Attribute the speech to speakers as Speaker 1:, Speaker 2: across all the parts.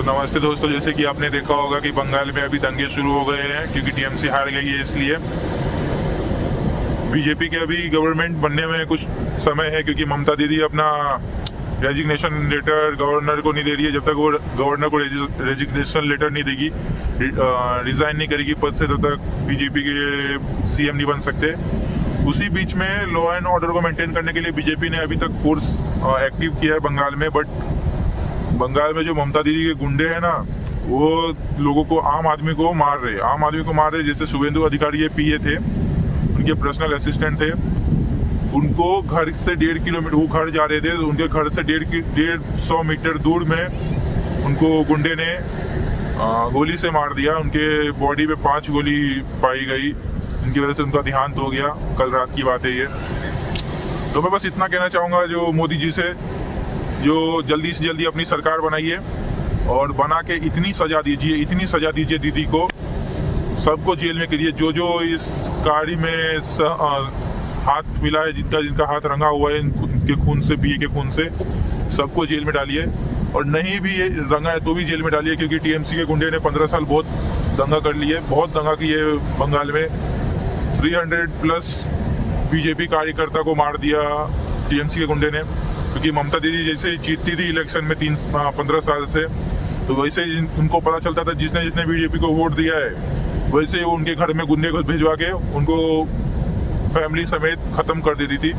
Speaker 1: नमस्ते दोस्तों, जैसे कि आपने देखा होगा कि बंगाल में अभी दंगे शुरू हो गए हैं क्योंकि टीएमसी हार गई है। इसलिए बीजेपी के अभी गवर्नमेंट बनने में कुछ समय है क्योंकि ममता दीदी अपना रेजिग्नेशन लेटर गवर्नर को नहीं दे रही है। जब तक वो गवर्नर को रेजिग्नेशन लेटर नहीं देगी, रिजाइन नहीं करेगी पद से, तब तक बीजेपी के सीएम नहीं बन सकते। उसी बीच में लॉ एंड ऑर्डर को मेंटेन करने के लिए बीजेपी ने अभी तक फोर्स एक्टिव किया है बंगाल में। बट बंगाल में जो ममता दीदी के गुंडे हैं ना, वो लोगों को, आम आदमी को मार रहे। जैसे शुभेंदु अधिकारी पीए थे, उनके पर्सनल असिस्टेंट थे, उनको घर से 1.5 किलोमीटर, वो घर जा रहे थे, उनके घर से 150 मीटर दूर में उनको गुंडे ने गोली से मार दिया। उनके बॉडी पे 5 गोली पाई गई, इनकी वजह से उनका देहांत हो गया। कल रात की बात है ये। तो मैं बस इतना कहना चाहूँगा जो मोदी जी से, जो जल्दी से जल्दी अपनी सरकार बनाइए और बना के इतनी सजा दीजिए दीदी को, सबको जेल में करिए। जो इस गाड़ी में हाथ मिला है, जिनका हाथ रंगा हुआ है इनके खून से, पीए के खून से, सबको जेल में डालिए। और नहीं भी ये रंगा है तो भी जेल में डालिए, क्योंकि टीएमसी के गुंडे ने 15 साल बहुत दंगा कर लिए, बहुत दंगा किए बंगाल में। 300+ बीजेपी कार्यकर्ता को मार दिया टीएमसी के गुंडे ने, क्योंकि ममता दीदी जैसे जीतती थी इलेक्शन में 15 साल से, तो वैसे ही उनको पता चलता था जिसने बीजेपी को वोट दिया है, वैसे ही वो उनके घर में गुंडे को भिजवा के उनको फैमिली समेत खत्म कर देती थी।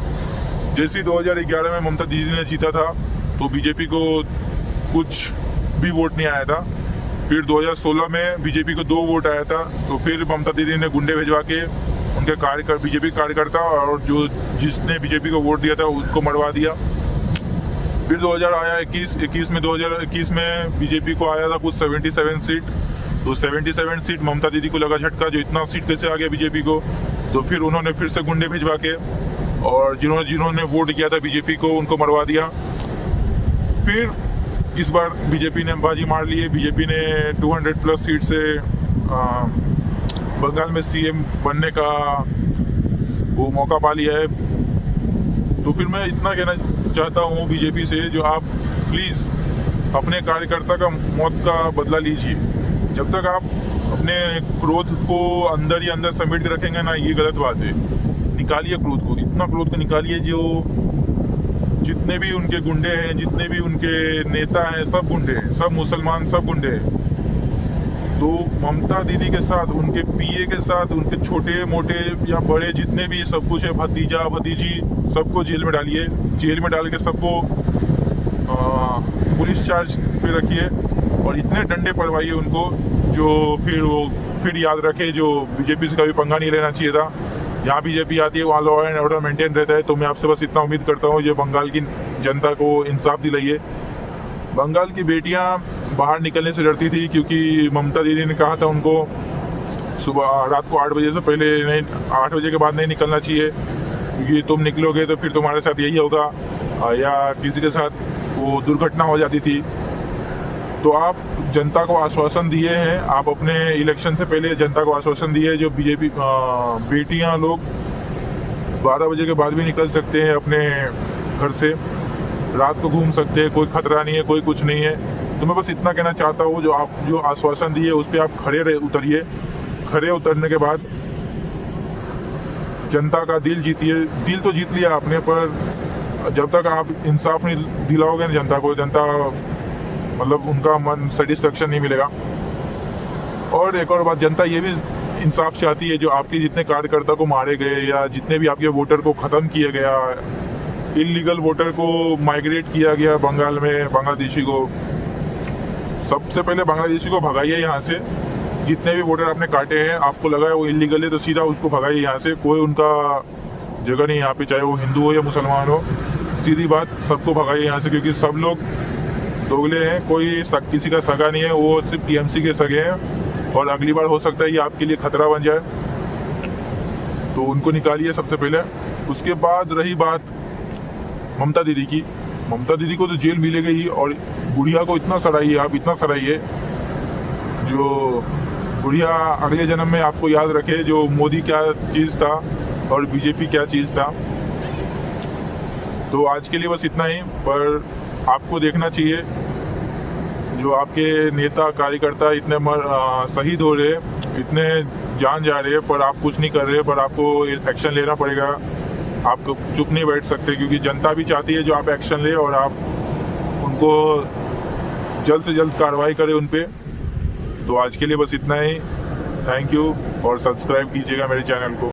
Speaker 1: जैसे 2011 में ममता दीदी ने जीता था तो बीजेपी को कुछ भी वोट नहीं आया था। फिर 2016 में बीजेपी को 2 वोट आया था, तो फिर ममता दीदी ने गुंडे भिजवा के उनके बीजेपी कार्यकर्ता और जिसने बीजेपी को वोट दिया था उसको मरवा दिया। फिर 2021 में बीजेपी को आया था कुछ 77 सीट, तो 77 सीट ममता दीदी को लगा झटका, जो इतना सीट कैसे आ गया बीजेपी को। तो फिर उन्होंने फिर से गुंडे भिजवा के, और जिन्होंने वोट किया था बीजेपी को, उनको मरवा दिया। फिर इस बार बीजेपी ने बाजी मार ली है। बीजेपी ने 200+ सीट से बंगाल में सीएम बनने का वो मौका पा लिया है। तो फिर मैं इतना कहना चाहता हूँ बीजेपी से, जो आप प्लीज़ अपने कार्यकर्ता का मौत का बदला लीजिए। जब तक आप अपने क्रोध को अंदर ही अंदर समेट के रखेंगे ना, ये गलत बात है। निकालिए क्रोध को, इतना क्रोध को निकालिए। जो जितने भी उनके गुंडे हैं, जितने भी उनके नेता हैं, सब गुंडे हैं, सब मुसलमान, सब गुंडे हैं। तो ममता दीदी के साथ, उनके पीए के साथ, उनके छोटे मोटे या बड़े जितने भी सब कुछ है, भतीजा भतीजी, सबको जेल में डालिए। जेल में डाल के सबको पुलिस चार्ज पे रखिए और इतने डंडे पड़वाइए उनको, जो फिर याद रखे, जो बीजेपी से कभी पंगा नहीं लेना चाहिए था। जहाँ बीजेपी आती है वहाँ लॉ एंड ऑर्डर मेंटेन रहता है। तो मैं आपसे बस इतना उम्मीद करता हूँ, जो बंगाल की जनता को इंसाफ दिलाइए। बंगाल की बेटियाँ बाहर निकलने से डरती थी, क्योंकि ममता दीदी ने कहा था उनको सुबह रात को 8 बजे से पहले नहीं, 8 बजे के बाद नहीं निकलना चाहिए, क्योंकि तुम निकलोगे तो फिर तुम्हारे साथ यही होगा, या किसी के साथ वो दुर्घटना हो जाती थी। तो आप जनता को आश्वासन दिए हैं, आप अपने इलेक्शन से पहले जनता को आश्वासन दिए, जो बीजेपी बेटियां लोग 12 बजे के बाद भी निकल सकते हैं अपने घर से, रात को घूम सकते हैं, कोई खतरा नहीं है, कोई कुछ नहीं है। तो मैं बस इतना कहना चाहता हूँ, जो आश्वासन दिए उस पर आप खड़े उतरिए। खड़े उतरने के बाद जनता का दिल जीतिए। दिल तो जीत लिया आपने, पर जब तक आप इंसाफ नहीं दिलाओगे ना जनता को, जनता मतलब उनका मन सेटिस्फेक्शन नहीं मिलेगा। और एक और बात, जनता ये भी इंसाफ चाहती है, जो आपके जितने कार्यकर्ता को मारे गए या जितने भी आपके वोटर को ख़त्म किया गया, इलीगल वोटर को माइग्रेट किया गया बंगाल में, बांग्लादेशी को, सबसे पहले बांग्लादेशी को भगाइए यहाँ से। जितने भी वोटर आपने काटे हैं, आपको लगा है वो इलीगल है, तो सीधा उसको भगाइए यहाँ से। कोई उनका जगह नहीं यहाँ पे, चाहे वो हिंदू हो या मुसलमान हो। सीधी बात, सबको भगाइए यहाँ से, क्योंकि सब लोग दोगले हैं। कोई किसी का सगा नहीं है, वो सिर्फ टीएमसी के सगे हैं, और अगली बार हो सकता है ये आपके लिए खतरा बन जाए। तो उनको निकालिए सबसे पहले। उसके बाद रही बात ममता दीदी की, ममता दीदी को तो जेल मिलेगी ही, और बुढ़िया को इतना सराहिए, आप इतना सराहिए, जो बुढ़िया अगले जन्म में आपको याद रखे, जो मोदी क्या चीज़ था और बीजेपी क्या चीज़ था। तो आज के लिए बस इतना ही, पर आपको देखना चाहिए जो आपके नेता कार्यकर्ता इतने शहीद हो रहे, इतने जान जा रहे हैं, पर आप कुछ नहीं कर रहे, पर आपको एक्शन लेना पड़ेगा। आप चुप नहीं बैठ सकते, क्योंकि जनता भी चाहती है जो आप एक्शन ले और आप उनको जल्द से जल्द कार्रवाई करें उन पे। तो आज के लिए बस इतना ही। थैंक यू और सब्सक्राइब कीजिएगा मेरे चैनल को।